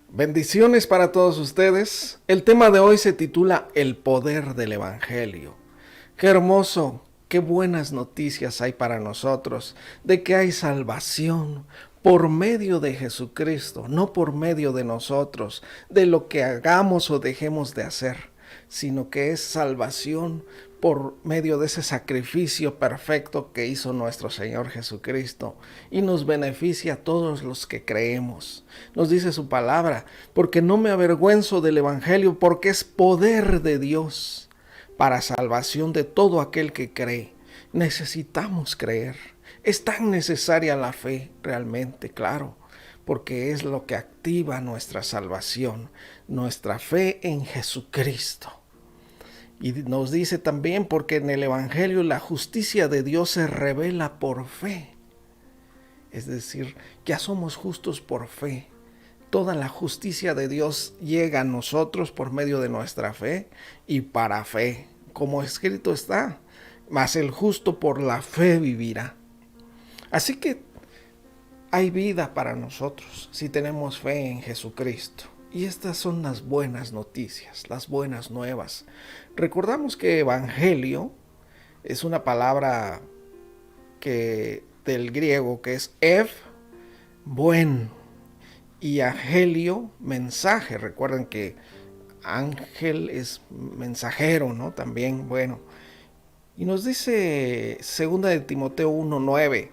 Bendiciones para todos ustedes. El tema de hoy se titula El poder del Evangelio. Qué hermoso, qué buenas noticias hay para nosotros de que hay salvación por medio de Jesucristo, no por medio de nosotros, de lo que hagamos o dejemos de hacer, sino que es salvación por medio de ese sacrificio perfecto que hizo nuestro Señor Jesucristo y nos beneficia a todos los que creemos. Nos dice su palabra, porque no me avergüenzo del Evangelio, porque es poder de Dios para salvación de todo aquel que cree. Necesitamos creer. Es tan necesaria la fe, realmente, claro, porque es lo que activa nuestra salvación, nuestra fe en Jesucristo. Y nos dice también porque en el Evangelio la justicia de Dios se revela por fe. Es decir, ya somos justos por fe. Toda la justicia de Dios llega a nosotros por medio de nuestra fe y para fe. Como escrito está, mas el justo por la fe vivirá. Así que hay vida para nosotros si tenemos fe en Jesucristo. Y estas son las buenas noticias, las buenas nuevas. Recordamos que evangelio es una palabra del griego que es buen, y angelio, mensaje. Recuerden que ángel es mensajero, ¿no? También, bueno. Y nos dice 2 de Timoteo 1:9.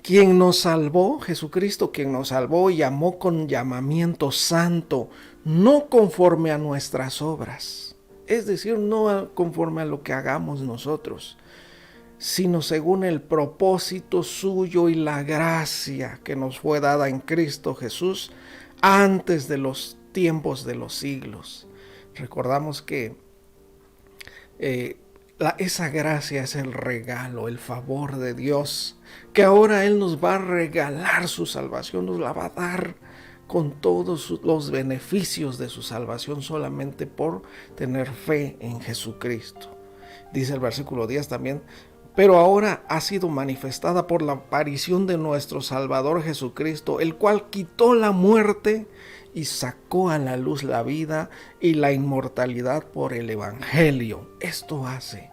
Quien nos salvó, Jesucristo, quien nos salvó y llamó con llamamiento santo, no conforme a nuestras obras. Es decir, no conforme a lo que hagamos nosotros, sino según el propósito suyo y la gracia que nos fue dada en Cristo Jesús antes de los tiempos de los siglos. Recordamos que esa gracia es el regalo, el favor de Dios, que ahora Él nos va a regalar su salvación, nos la va a dar con todos los beneficios de su salvación solamente por tener fe en Jesucristo. Dice el versículo 10 también, pero ahora ha sido manifestada por la aparición de nuestro Salvador Jesucristo, el cual quitó la muerte y sacó a la luz la vida y la inmortalidad por el Evangelio. Esto hace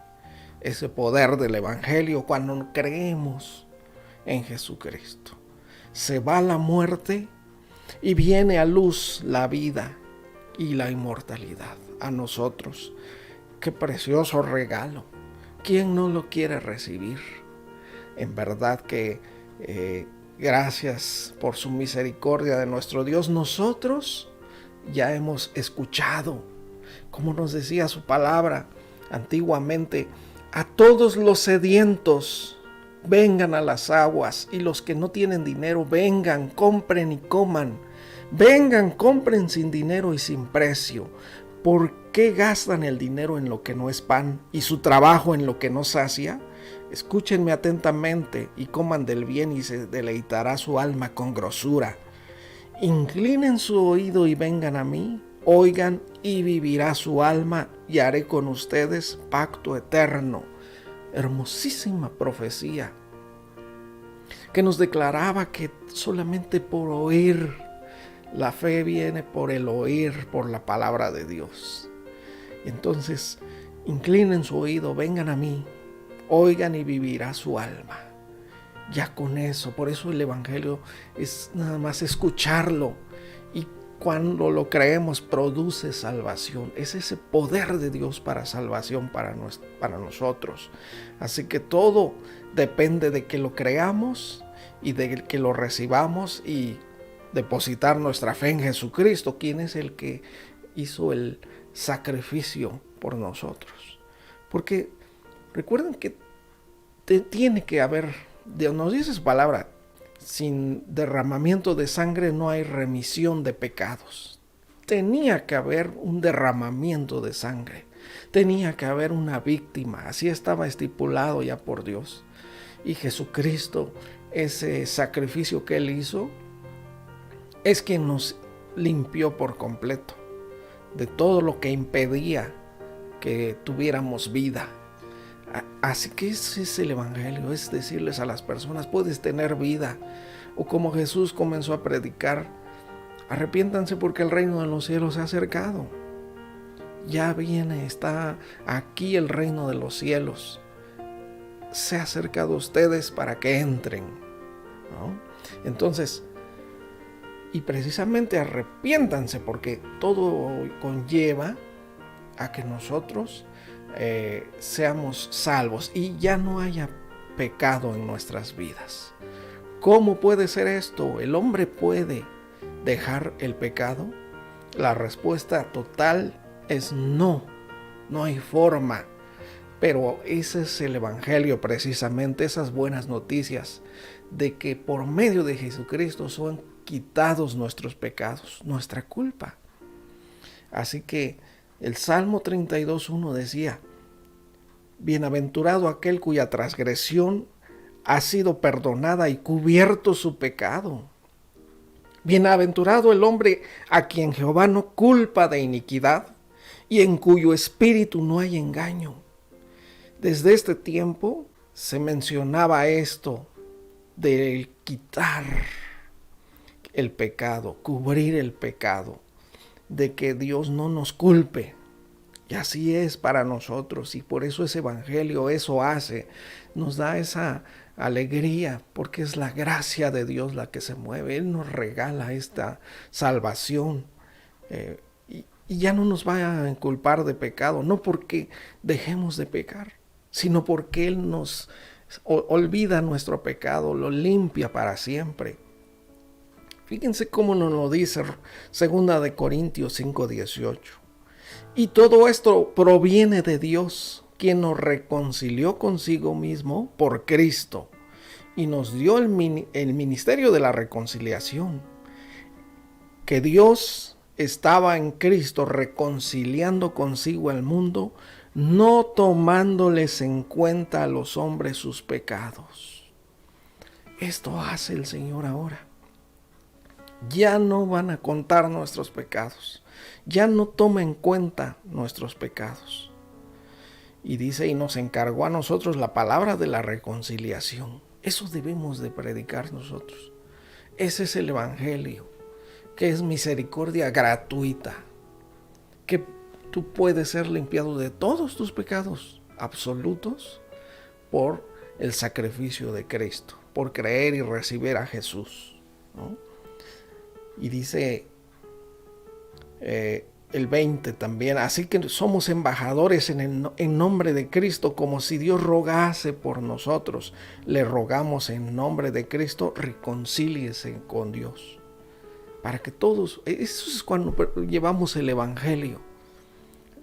ese poder del Evangelio cuando creemos en Jesucristo. Se va la muerte y viene a luz la vida y la inmortalidad a nosotros. Qué precioso regalo. ¿Quién no lo quiere recibir? En verdad que gracias por su misericordia de nuestro Dios, nosotros ya hemos escuchado, como nos decía su palabra antiguamente, a todos los sedientos vengan a las aguas, y los que no tienen dinero vengan, compren y coman. Vengan, compren sin dinero y sin precio. ¿Por qué gastan el dinero en lo que no es pan y su trabajo en lo que no sacia? Escúchenme atentamente y coman del bien, y se deleitará su alma con grosura. Inclinen su oído y vengan a mí, oigan y vivirá su alma, y haré con ustedes pacto eterno. Hermosísima profecía que nos declaraba que solamente por oír, la fe viene por el oír, por la palabra de Dios. Entonces, inclinen su oído, vengan a mí, oigan y vivirá su alma. Ya con eso, por eso el Evangelio es nada más escucharlo, y cuando lo creemos produce salvación. Es ese poder de Dios para salvación para nosotros. Así que todo depende de que lo creamos y de que lo recibamos y depositar nuestra fe en Jesucristo, quien es el que hizo el sacrificio por nosotros. Porque recuerden que tiene que haber, Dios nos dice su palabra, sin derramamiento de sangre no hay remisión de pecados. Tenía que haber un derramamiento de sangre, tenía que haber una víctima, así estaba estipulado ya por Dios. Y Jesucristo, ese sacrificio que Él hizo, es quien nos limpió por completo de todo lo que impedía que tuviéramos vida. Así que ese es el Evangelio, es decirles a las personas, puedes tener vida. O como Jesús comenzó a predicar, arrepiéntanse porque el reino de los cielos se ha acercado. Ya viene, está aquí el reino de los cielos. Se ha acercado a ustedes para que entren, ¿no? Entonces, y precisamente arrepiéntanse porque todo conlleva a que nosotros seamos salvos y ya no haya pecado en nuestras vidas. ¿Cómo puede ser esto? ¿El hombre puede dejar el pecado? La respuesta total es no, no hay forma. Pero ese es el Evangelio precisamente, esas buenas noticias de que por medio de Jesucristo son quitados nuestros pecados, nuestra culpa. Así que el Salmo 32:1 decía, bienaventurado aquel cuya transgresión ha sido perdonada y cubierto su pecado. Bienaventurado el hombre a quien Jehová no culpa de iniquidad y en cuyo espíritu no hay engaño. Desde este tiempo se mencionaba esto de quitar el pecado, cubrir el pecado, de que Dios no nos culpe. Y así es para nosotros, y por eso ese Evangelio eso hace, nos da esa alegría, porque es la gracia de Dios la que se mueve. Él nos regala esta salvación y ya no nos va a inculpar de pecado, no porque dejemos de pecar, sino porque Él nos olvida nuestro pecado, lo limpia para siempre. Fíjense cómo nos lo dice 2 de Corintios 5:18. Y todo esto proviene de Dios, quien nos reconcilió consigo mismo por Cristo y nos dio el ministerio de la reconciliación. Que Dios estaba en Cristo reconciliando consigo al mundo, no tomándoles en cuenta a los hombres sus pecados. Esto hace el Señor ahora. Ya no van a contar nuestros pecados. Ya no toma en cuenta nuestros pecados. Y dice, y nos encargó a nosotros la palabra de la reconciliación. Eso debemos de predicar nosotros. Ese es el Evangelio, que es misericordia gratuita. Que tú puedes ser limpiado de todos tus pecados absolutos por el sacrificio de Cristo, por creer y recibir a Jesús, ¿no? Y dice el 20 también, así que somos embajadores en nombre de Cristo, como si Dios rogase por nosotros. Le rogamos en nombre de Cristo, reconcíliese con Dios. Para que todos, eso es cuando llevamos el Evangelio.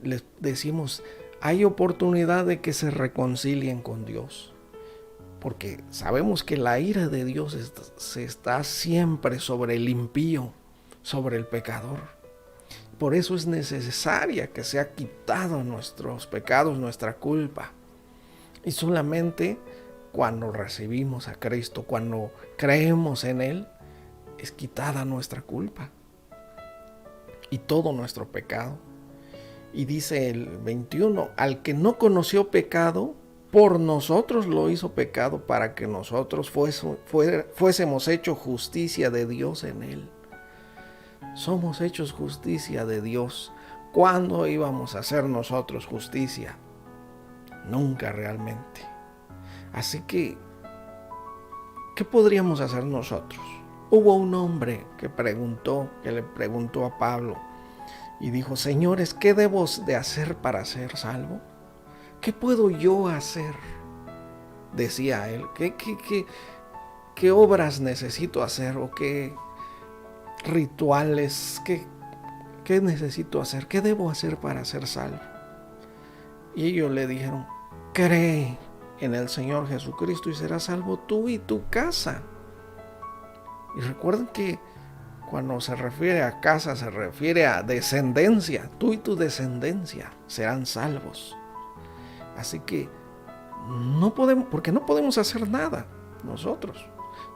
Les decimos, hay oportunidad de que se reconcilien con Dios. Porque sabemos que la ira de Dios se está siempre sobre el impío, sobre el pecador. Por eso es necesaria que sea quitado nuestros pecados, nuestra culpa. Y solamente cuando recibimos a Cristo, cuando creemos en Él, es quitada nuestra culpa y todo nuestro pecado. Y dice el 21, al que no conoció pecado, por nosotros lo hizo pecado para que nosotros fuésemos hechos justicia de Dios en Él. Somos hechos justicia de Dios. ¿Cuándo íbamos a hacer nosotros justicia? Nunca realmente. Así que, ¿qué podríamos hacer nosotros? Hubo un hombre que le preguntó a Pablo y dijo, señores, ¿qué debo de hacer para ser salvo? ¿Qué puedo yo hacer? Decía él, ¿qué obras necesito hacer o qué rituales, qué necesito hacer? ¿Qué debo hacer para ser salvo? Y ellos le dijeron, cree en el Señor Jesucristo y serás salvo tú y tu casa. Y recuerden que cuando se refiere a casa, se refiere a descendencia. Tú y tu descendencia serán salvos. Así que porque no podemos hacer nada nosotros.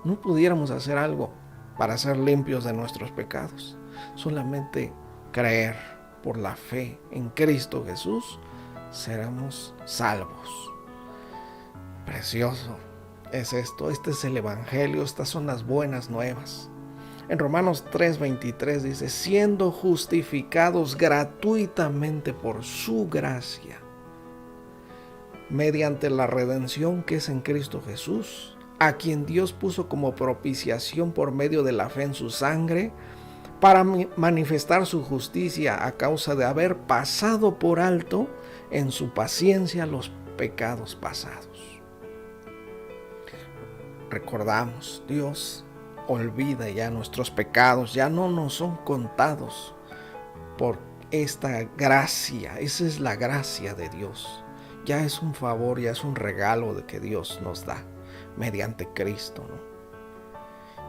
No pudiéramos hacer algo para ser limpios de nuestros pecados. Solamente creer por la fe en Cristo Jesús, seremos salvos. Precioso es esto, este es el Evangelio, estas son las buenas nuevas. En Romanos 3:23 dice, siendo justificados gratuitamente por su gracia, mediante la redención que es en Cristo Jesús, a quien Dios puso como propiciación por medio de la fe en su sangre, para manifestar su justicia a causa de haber pasado por alto en su paciencia los pecados pasados. Recordamos, Dios olvida ya nuestros pecados, ya no nos son contados por esta gracia. Esa es la gracia de Dios. Ya es un favor, ya es un regalo de que Dios nos da mediante Cristo, ¿no?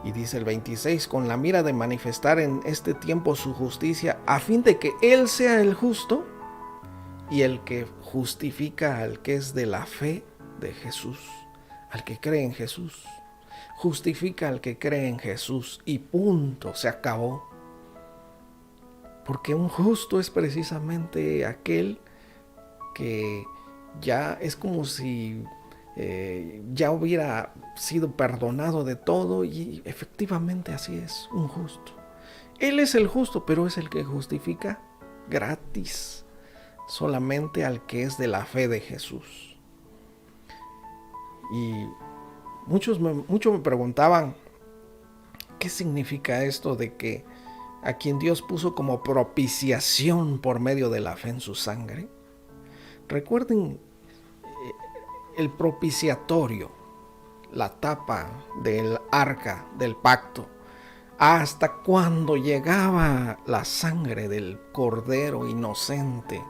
Y dice el 26, con la mira de manifestar en este tiempo su justicia, a fin de que Él sea el justo y el que justifica al que es de la fe de Jesús, al que cree en Jesús. Justifica al que cree en Jesús y punto, se acabó. Porque un justo es precisamente aquel que ya es como si ya hubiera sido perdonado de todo, y efectivamente así es, un justo. Él es el justo, pero es el que justifica gratis, solamente al que es de la fe de Jesús. Y muchos me preguntaban, ¿qué significa esto de que a quien Dios puso como propiciación por medio de la fe en su sangre? Recuerden el propiciatorio, la tapa del arca del pacto, hasta cuando llegaba la sangre del cordero inocente,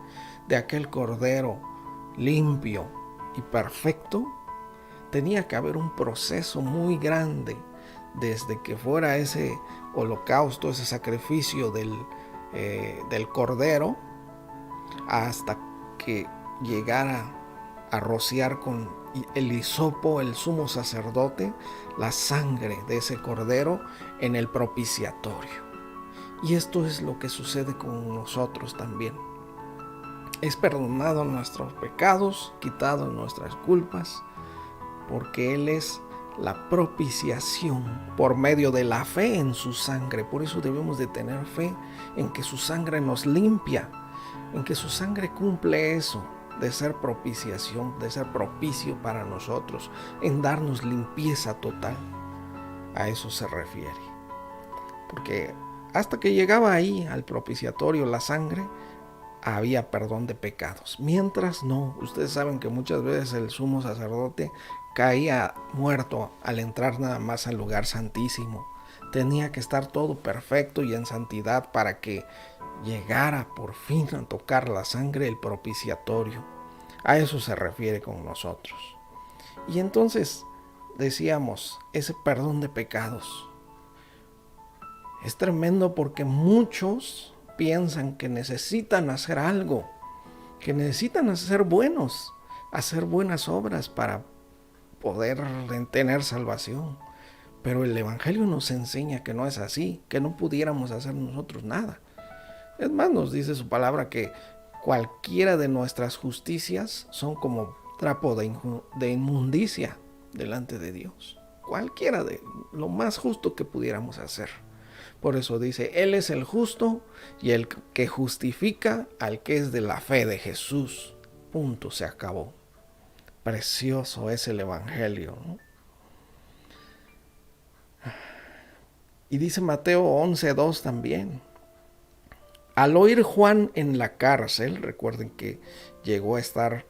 de aquel cordero limpio y perfecto, tenía que haber un proceso muy grande desde que fuera ese holocausto, ese sacrificio del cordero, hasta que llegara a rociar con el hisopo el sumo sacerdote la sangre de ese cordero en el propiciatorio. Y esto es lo que sucede con nosotros también. Es perdonado nuestros pecados, quitado nuestras culpas, porque Él es la propiciación por medio de la fe en su sangre. Por eso debemos de tener fe en que su sangre nos limpia, en que su sangre cumple eso de ser propiciación, de ser propicio para nosotros, en darnos limpieza total. A eso se refiere. Porque hasta que llegaba ahí al propiciatorio la sangre, había perdón de pecados. Mientras no, ustedes saben que muchas veces el sumo sacerdote caía muerto al entrar nada más al lugar santísimo. Tenía que estar todo perfecto y en santidad para que llegara por fin a tocar la sangre el propiciatorio. A eso se refiere con nosotros. Y entonces decíamos, ese perdón de pecados es tremendo, porque muchos piensan que necesitan hacer algo, que necesitan ser buenos, hacer buenas obras para poder tener salvación. Pero el Evangelio nos enseña que no es así, que no pudiéramos hacer nosotros nada. Es más, nos dice su palabra que cualquiera de nuestras justicias son como trapo de inmundicia delante de Dios. Cualquiera de lo más justo que pudiéramos hacer. Por eso dice, Él es el justo y el que justifica al que es de la fe de Jesús. Punto, se acabó. Precioso es el Evangelio, ¿no? Y dice Mateo 11:2 también. Al oír Juan en la cárcel, recuerden que llegó a estar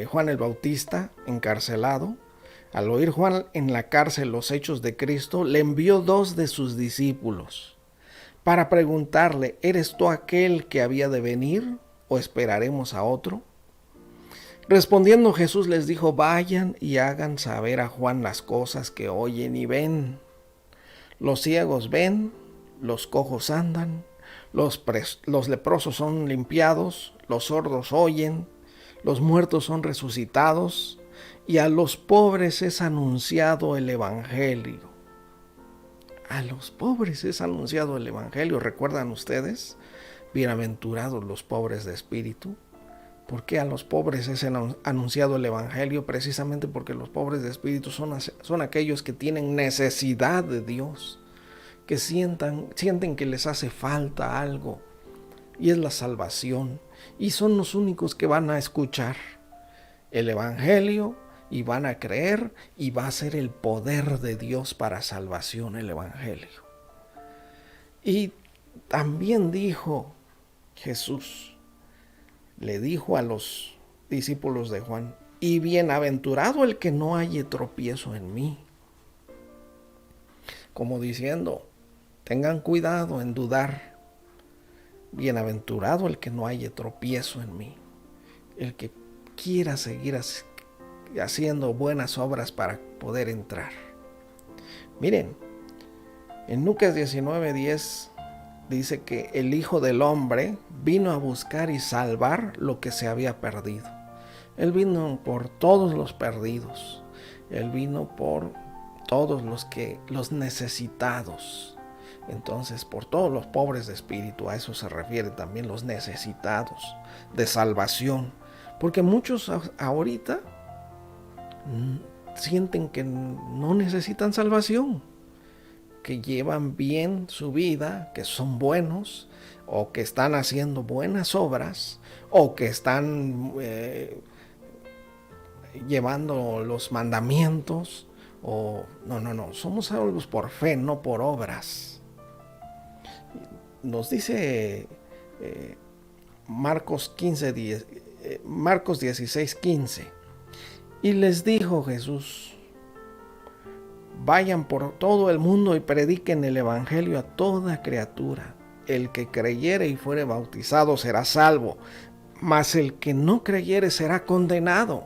Juan el Bautista encarcelado. Al oír Juan en la cárcel los hechos de Cristo, le envió 2 de sus discípulos para preguntarle, ¿eres tú aquel que había de venir o esperaremos a otro? Respondiendo Jesús les dijo, vayan y hagan saber a Juan las cosas que oyen y ven. Los ciegos ven, los cojos andan, los leprosos son limpiados, los sordos oyen, los muertos son resucitados, y a los pobres es anunciado el Evangelio. A los pobres es anunciado el Evangelio. ¿Recuerdan ustedes? Bienaventurados los pobres de espíritu. ¿Por qué a los pobres es anunciado el Evangelio? Precisamente porque los pobres de espíritu son aquellos que tienen necesidad de Dios, que sienten que les hace falta algo, y es la salvación, y son los únicos que van a escuchar el Evangelio y van a creer, y va a ser el poder de Dios para salvación el Evangelio. Y también dijo Jesús, le dijo a los discípulos de Juan, y bienaventurado el que no halle tropiezo en mí. Como diciendo, tengan cuidado en dudar. Bienaventurado el que no halle tropiezo en mí. El que quiera seguir haciendo buenas obras para poder entrar. Miren, en Lucas 19:10 dice que el Hijo del Hombre vino a buscar y salvar lo que se había perdido. Él vino por todos los perdidos. Él vino por todos los necesitados. Entonces, por todos los pobres de espíritu, a eso se refiere también los necesitados de salvación. Porque muchos ahorita sienten que no necesitan salvación, que llevan bien su vida, que son buenos, o que están haciendo buenas obras, o que están llevando los mandamientos, o no, somos salvos por fe, no por obras. Nos dice Marcos 16:15, y les dijo Jesús, vayan por todo el mundo y prediquen el evangelio a toda criatura. El que creyere y fuere bautizado será salvo, mas el que no creyere será condenado.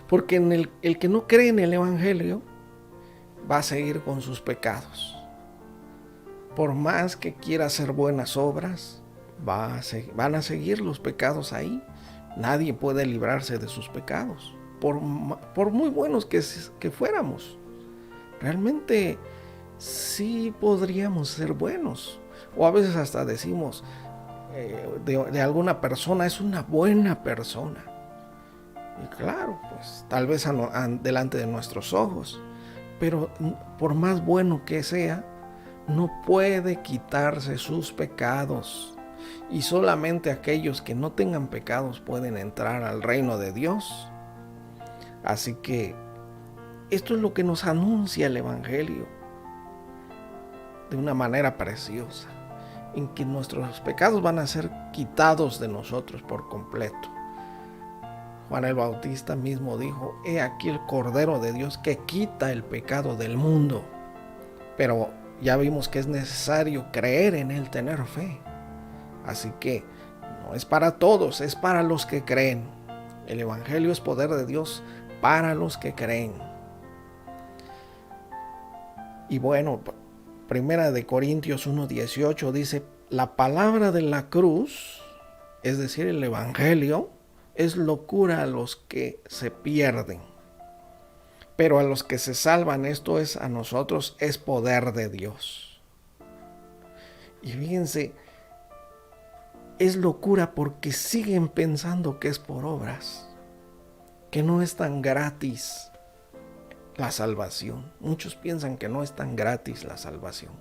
Porque el que no cree en el evangelio va a seguir con sus pecados. Por más que quiera hacer buenas obras, van a seguir los pecados ahí. Nadie puede librarse de sus pecados, por muy buenos que fuéramos. Realmente sí podríamos ser buenos. O a veces hasta decimos de alguna persona, es una buena persona. Y claro, pues tal vez delante de nuestros ojos. Pero por más bueno que sea, no puede quitarse sus pecados. Y solamente aquellos que no tengan pecados pueden entrar al reino de Dios. Así que esto es lo que nos anuncia el Evangelio de una manera preciosa, en que nuestros pecados van a ser quitados de nosotros por completo. Juan el Bautista mismo dijo, he aquí el Cordero de Dios que quita el pecado del mundo. Pero ya vimos que es necesario creer en Él, tener fe. Así que no es para todos, es para los que creen. El Evangelio es poder de Dios para los que creen. Y bueno, Primera de Corintios 1:18 dice, la palabra de la cruz, es decir, el Evangelio, es locura a los que se pierden. Pero a los que se salvan, esto es a nosotros, es poder de Dios. Y fíjense, es locura porque siguen pensando que es por obras, que no es tan gratis la salvación. Muchos piensan que no es tan gratis la salvación,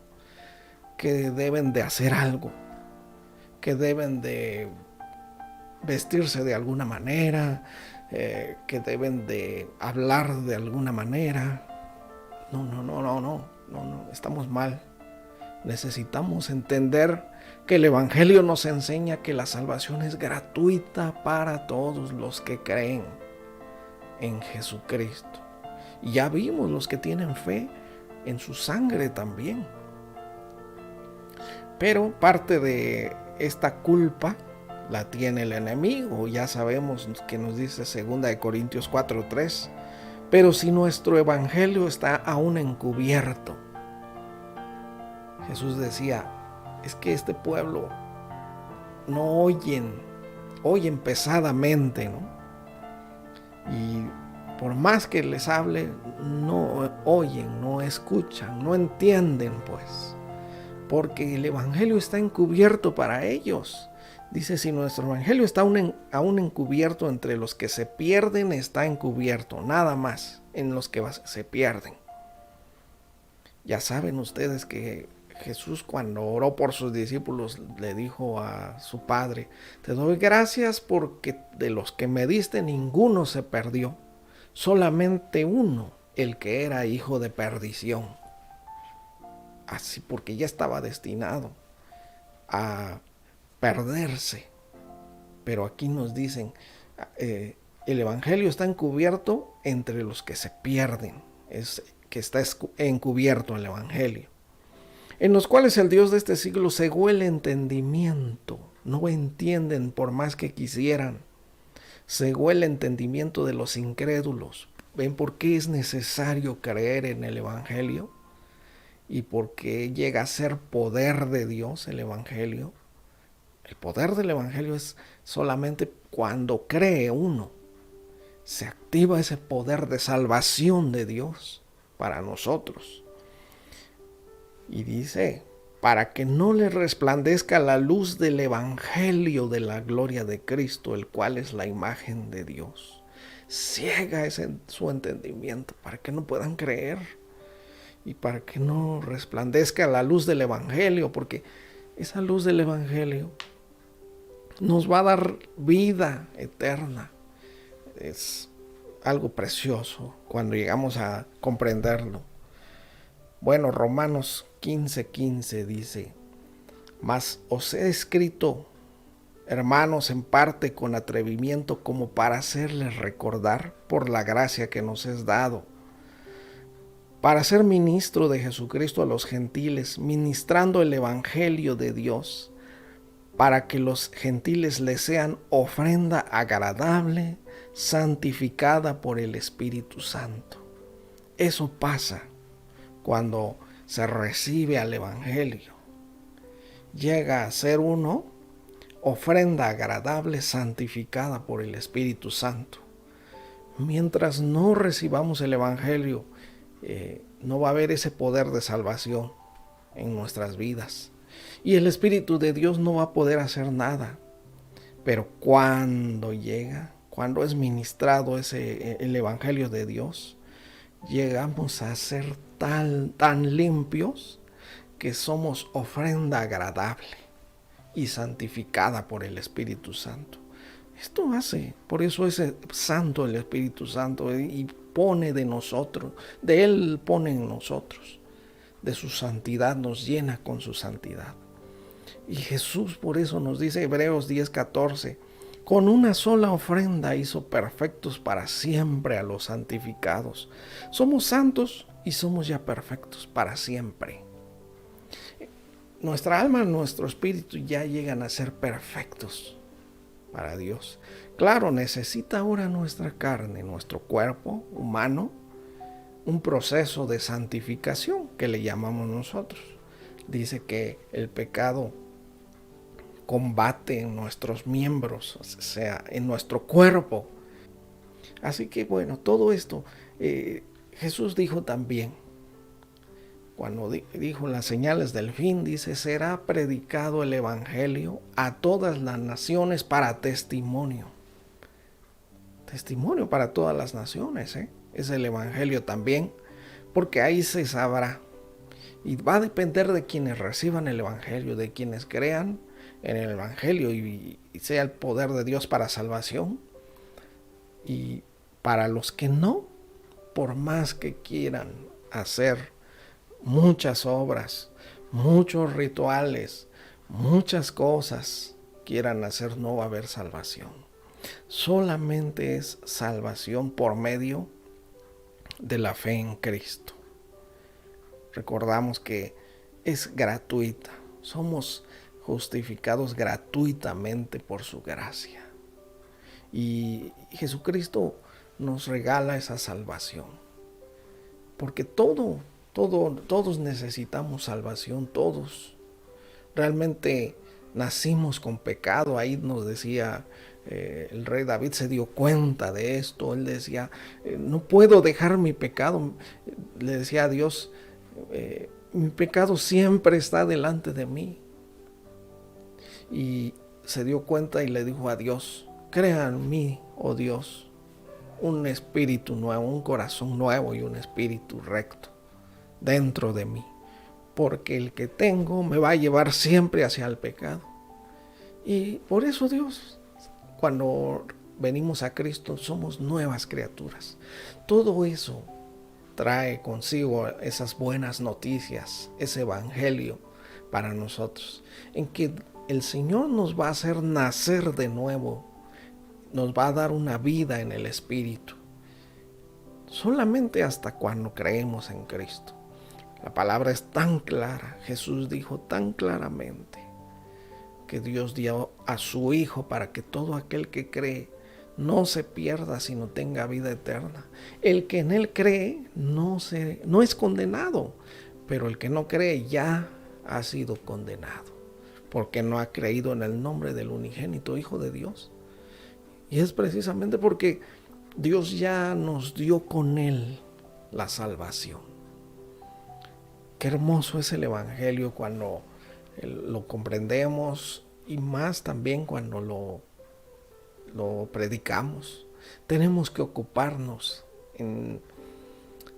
que deben de hacer algo, que deben de vestirse de alguna manera, que deben de hablar de alguna manera. No, estamos mal. Necesitamos entender que el Evangelio nos enseña que la salvación es gratuita para todos los que creen en Jesucristo. Y ya vimos los que tienen fe en su sangre también. Pero parte de esta culpa la tiene el enemigo. Ya sabemos que nos dice 2 Corintios 4:3. Pero si nuestro evangelio está aún encubierto. Jesús decía, es que este pueblo no oyen pesadamente, ¿no? Y por más que les hable, no oyen, no escuchan, no entienden, pues. porque el evangelio está encubierto para ellos. Dice, si nuestro evangelio está aún encubierto entre los que se pierden, está encubierto, nada más en los que se pierden. Ya saben ustedes que Jesús, cuando oró por sus discípulos, le dijo a su Padre: te doy gracias porque de los que me diste ninguno se perdió, solamente uno, el que era hijo de perdición. Así, porque ya estaba destinado a perderse. Pero aquí nos dicen, el evangelio está encubierto entre los que se pierden, es que está encubierto el evangelio, en los cuales el Dios de este siglo cegó el entendimiento, no entienden por más que quisieran, cegó el entendimiento de los incrédulos. ¿Ven por qué es necesario creer en el evangelio? Y por qué llega a ser poder de Dios el evangelio. El poder del evangelio es solamente cuando cree uno. Se activa ese poder de salvación de Dios para nosotros. Y dice, para que no le resplandezca la luz del evangelio de la gloria de Cristo, el cual es la imagen de Dios. Ciega su entendimiento para que no puedan creer y para que no resplandezca la luz del evangelio, porque esa luz del evangelio nos va a dar vida eterna. Es algo precioso cuando llegamos a comprenderlo. Bueno, Romanos 15:15 dice, mas os he escrito, hermanos, en parte con atrevimiento, como para hacerles recordar por la gracia que nos es dado, para ser ministro de Jesucristo a los gentiles, ministrando el evangelio de Dios, para que los gentiles le sean ofrenda agradable, santificada por el Espíritu Santo. Eso pasa cuando se recibe al evangelio. Llega a ser uno ofrenda agradable, santificada por el Espíritu Santo. Mientras no recibamos el evangelio, no va a haber ese poder de salvación en nuestras vidas. Y el Espíritu de Dios no va a poder hacer nada. Pero cuando llega, cuando es ministrado el evangelio de Dios, llegamos a ser tan limpios que somos ofrenda agradable y santificada por el Espíritu Santo. Esto hace, por eso es santo el Espíritu Santo, y pone de nosotros, de Él pone en nosotros, de su santidad, nos llena con su santidad. Y Jesús por eso nos dice Hebreos 10:14, con una sola ofrenda hizo perfectos para siempre a los santificados. Somos santos y somos ya perfectos para siempre. Nuestra alma, nuestro espíritu ya llegan a ser perfectos para Dios. Claro, necesita ahora nuestra carne, nuestro cuerpo humano, un proceso de santificación que le llamamos nosotros. Dice que el pecado combate en nuestros miembros, o sea, en nuestro cuerpo. Así que bueno, todo esto, Jesús dijo también, cuando dijo las señales del fin, dice, será predicado el evangelio a todas las naciones para testimonio. Testimonio para todas las naciones, es el evangelio también, porque ahí se sabrá. Y va a depender de quienes reciban el evangelio, de quienes crean en el evangelio y sea el poder de Dios para salvación. Y para los que no, por más que quieran hacer muchas obras, muchos rituales, muchas cosas quieran hacer, no va a haber salvación. Solamente es salvación por medio de la fe en Cristo. Recordamos que es gratuita. Somos justificados gratuitamente por su gracia. Y Jesucristo nos regala esa salvación. Porque todos necesitamos salvación, todos. Realmente nacimos con pecado. Ahí nos decía el rey David, se dio cuenta de esto. Él decía, no puedo dejar mi pecado. Le decía a Dios, mi pecado siempre está delante de mí. Y se dio cuenta y le dijo a Dios, crea en mí, oh Dios, un espíritu nuevo, un corazón nuevo y un espíritu recto dentro de mí, porque el que tengo me va a llevar siempre hacia el pecado. Y por eso Dios, cuando venimos a Cristo, somos nuevas criaturas. Todo eso trae consigo esas buenas noticias, ese evangelio para nosotros, en que el Señor nos va a hacer nacer de nuevo, nos va a dar una vida en el Espíritu, solamente hasta cuando creemos en Cristo. La palabra es tan clara, Jesús dijo tan claramente que Dios dio a su Hijo para que todo aquel que cree no se pierda, sino tenga vida eterna. El que en Él cree no es condenado, pero el que no cree ya ha sido condenado, porque no ha creído en el nombre del unigénito Hijo de Dios. Y es precisamente porque Dios ya nos dio con Él la salvación. Qué hermoso es el Evangelio cuando lo comprendemos, y más también cuando lo predicamos. Tenemos que ocuparnos en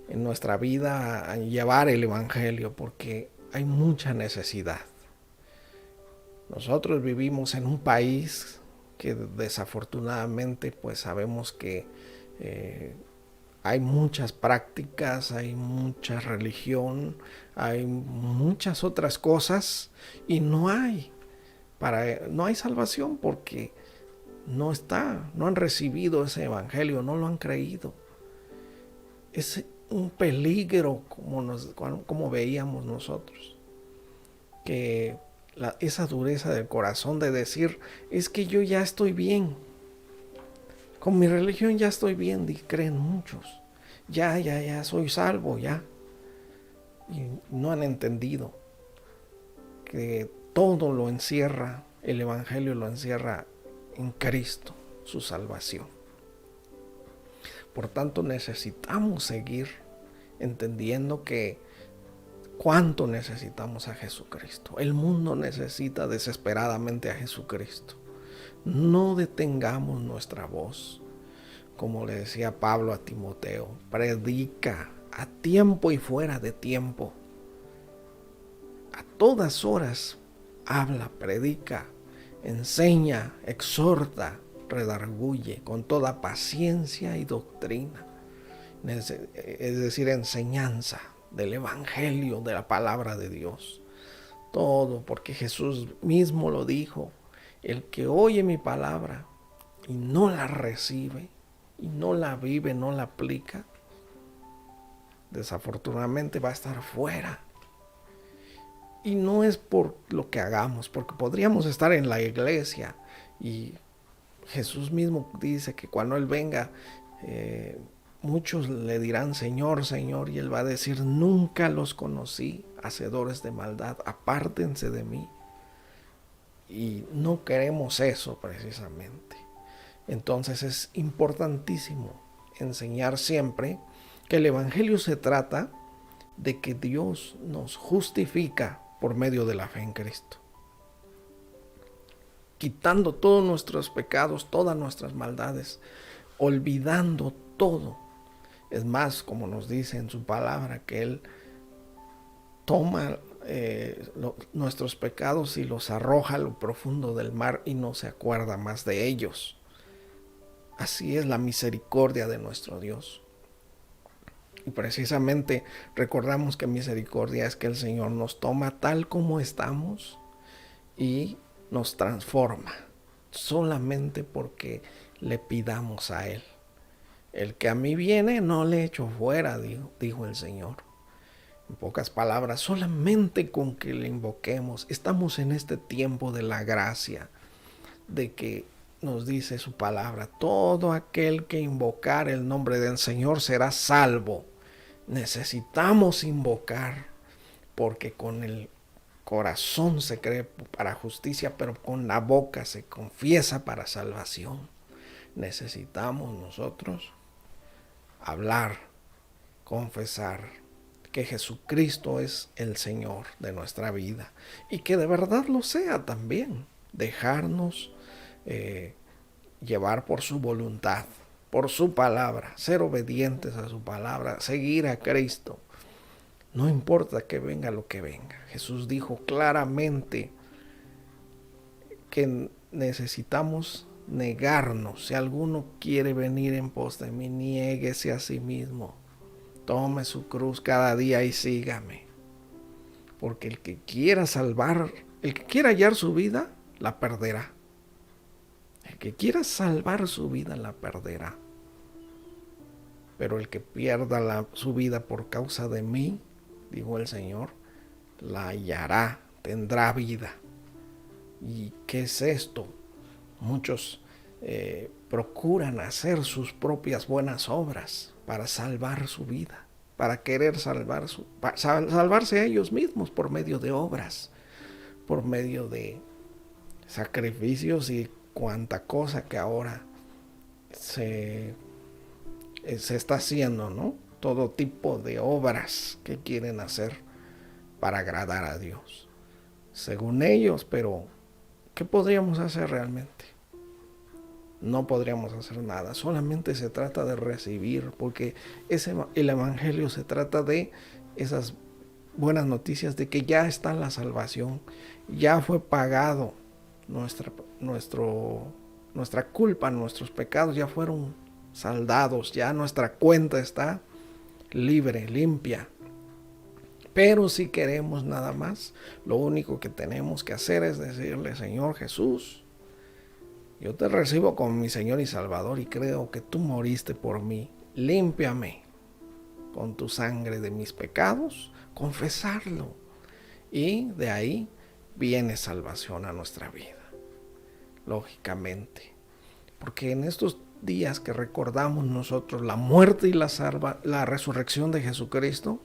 nuestra vida a llevar el Evangelio, porque hay mucha necesidad. Nosotros vivimos en un país que desafortunadamente pues sabemos que hay muchas prácticas, hay mucha religión, hay muchas otras cosas, y no hay salvación porque no han recibido ese evangelio, no lo han creído. Es un peligro como veíamos nosotros, que esa dureza del corazón de decir, es que yo ya estoy bien, con mi religión ya estoy bien, y creen muchos, ya soy salvo, ya. Y no han entendido que todo lo encierra, el evangelio lo encierra en Cristo, su salvación. Por tanto, necesitamos seguir entendiendo que cuánto necesitamos a Jesucristo. El mundo necesita desesperadamente a Jesucristo. No detengamos nuestra voz. Como le decía Pablo a Timoteo, predica a tiempo y fuera de tiempo. A todas horas habla, predica, enseña, exhorta, redarguye con toda paciencia y doctrina. Es decir, enseñanza del evangelio, de la palabra de Dios. Todo, porque Jesús mismo lo dijo, el que oye mi palabra y no la recibe, y no la vive, no la aplica, desafortunadamente va a estar fuera. Y no es por lo que hagamos, porque podríamos estar en la iglesia, y Jesús mismo dice que cuando Él venga, muchos le dirán Señor, Señor, y Él va a decir, nunca los conocí, hacedores de maldad, apártense de mí. Y no queremos eso precisamente. Entonces es importantísimo enseñar siempre que el evangelio se trata de que Dios nos justifica por medio de la fe en Cristo, quitando todos nuestros pecados, todas nuestras maldades, olvidando todo. Es más, como nos dice en su palabra, que Él toma nuestros pecados y los arroja a lo profundo del mar y no se acuerda más de ellos. Así es la misericordia de nuestro Dios. Y precisamente recordamos que misericordia es que el Señor nos toma tal como estamos y nos transforma, solamente porque le pidamos a Él. El que a mí viene no le echo fuera, dijo el Señor. En pocas palabras, solamente con que le invoquemos. Estamos en este tiempo de la gracia, de que nos dice su palabra, todo aquel que invocar el nombre del Señor será salvo. Necesitamos invocar, porque con el corazón se cree para justicia, pero con la boca se confiesa para salvación. Necesitamos nosotros hablar, confesar que Jesucristo es el Señor de nuestra vida y que de verdad lo sea también. Dejarnos llevar por su voluntad, por su palabra, ser obedientes a su palabra, seguir a Cristo. No importa que venga lo que venga. Jesús dijo claramente que necesitamos negarnos. Si alguno quiere venir en pos de mí, niéguese a sí mismo. Tome su cruz cada día y sígame. Porque el que quiera hallar su vida, la perderá. El que quiera salvar su vida, la perderá. Pero el que pierda su vida por causa de mí, dijo el Señor, la hallará, tendrá vida. ¿Y qué es esto? Muchos procuran hacer sus propias buenas obras para salvar su vida, para querer salvarse a ellos mismos por medio de obras, por medio de sacrificios y cuanta cosa que ahora se está haciendo, ¿no? Todo tipo de obras que quieren hacer para agradar a Dios, según ellos, pero ¿qué podríamos hacer realmente? No podríamos hacer nada, solamente se trata de recibir, porque el Evangelio se trata de esas buenas noticias de que ya está la salvación, ya fue pagado nuestra culpa, nuestros pecados ya fueron saldados, ya nuestra cuenta está libre, limpia. Pero si queremos nada más, lo único que tenemos que hacer es decirle: Señor Jesús, yo te recibo como mi Señor y Salvador y creo que tú moriste por mí. Límpiame con tu sangre de mis pecados, confesarlo. Y de ahí viene salvación a nuestra vida, lógicamente. Porque en estos días que recordamos nosotros la muerte y la resurrección de Jesucristo,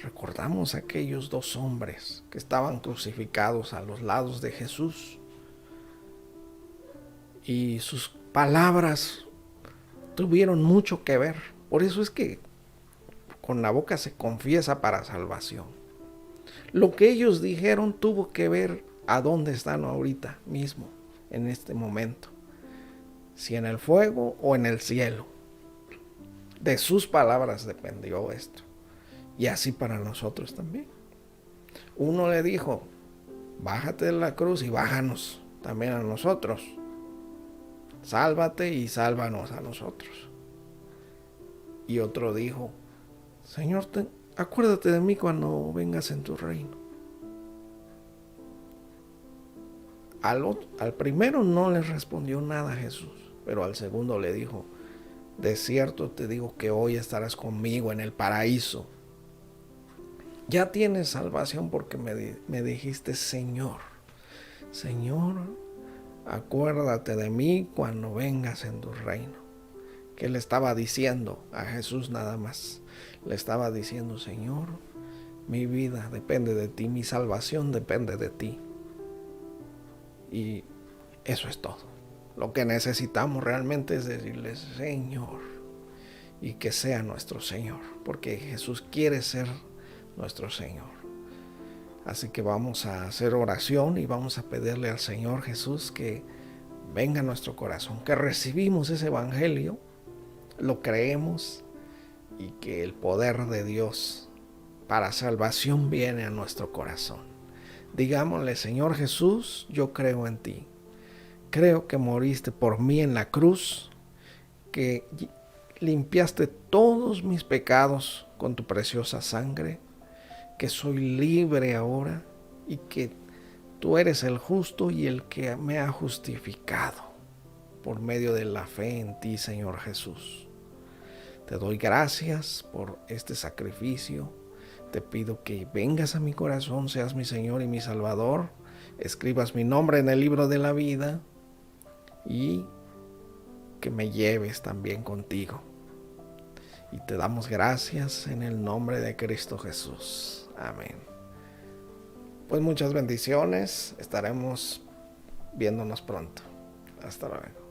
recordamos a aquellos dos hombres que estaban crucificados a los lados de Jesús. Y sus palabras tuvieron mucho que ver. Por eso es que con la boca se confiesa para salvación. Lo que ellos dijeron tuvo que ver a dónde están ahorita mismo, en este momento. Si en el fuego o en el cielo. De sus palabras dependió esto. Y así para nosotros también. Uno le dijo: bájate de la cruz y bájanos también a nosotros. Sálvate y sálvanos a nosotros. Y otro dijo: Señor, acuérdate de mí cuando vengas en tu reino. Al primero no le respondió nada Jesús, pero al segundo le dijo: de cierto te digo que hoy estarás conmigo en el paraíso. Ya tienes salvación porque me dijiste Señor. Señor, acuérdate de mí cuando vengas en tu reino. ¿Qué le estaba diciendo a Jesús nada más? Le estaba diciendo: Señor, mi vida depende de ti, mi salvación depende de ti. Y eso es todo. Lo que necesitamos realmente es decirle Señor, y que sea nuestro Señor, porque Jesús quiere ser nuestro Señor. Así que vamos a hacer oración y vamos a pedirle al Señor Jesús que venga a nuestro corazón, que recibimos ese evangelio, lo creemos y que el poder de Dios para salvación viene a nuestro corazón. Digámosle: Señor Jesús, yo creo en ti. Creo que moriste por mí en la cruz, que limpiaste todos mis pecados con tu preciosa sangre, que soy libre ahora y que tú eres el justo y el que me ha justificado por medio de la fe en ti, Señor Jesús. Te doy gracias por este sacrificio. Te pido que vengas a mi corazón, seas mi Señor y mi Salvador, escribas mi nombre en el libro de la vida y que me lleves también contigo. Y te damos gracias en el nombre de Cristo Jesús. Amén. Pues muchas bendiciones. Estaremos viéndonos pronto. Hasta luego.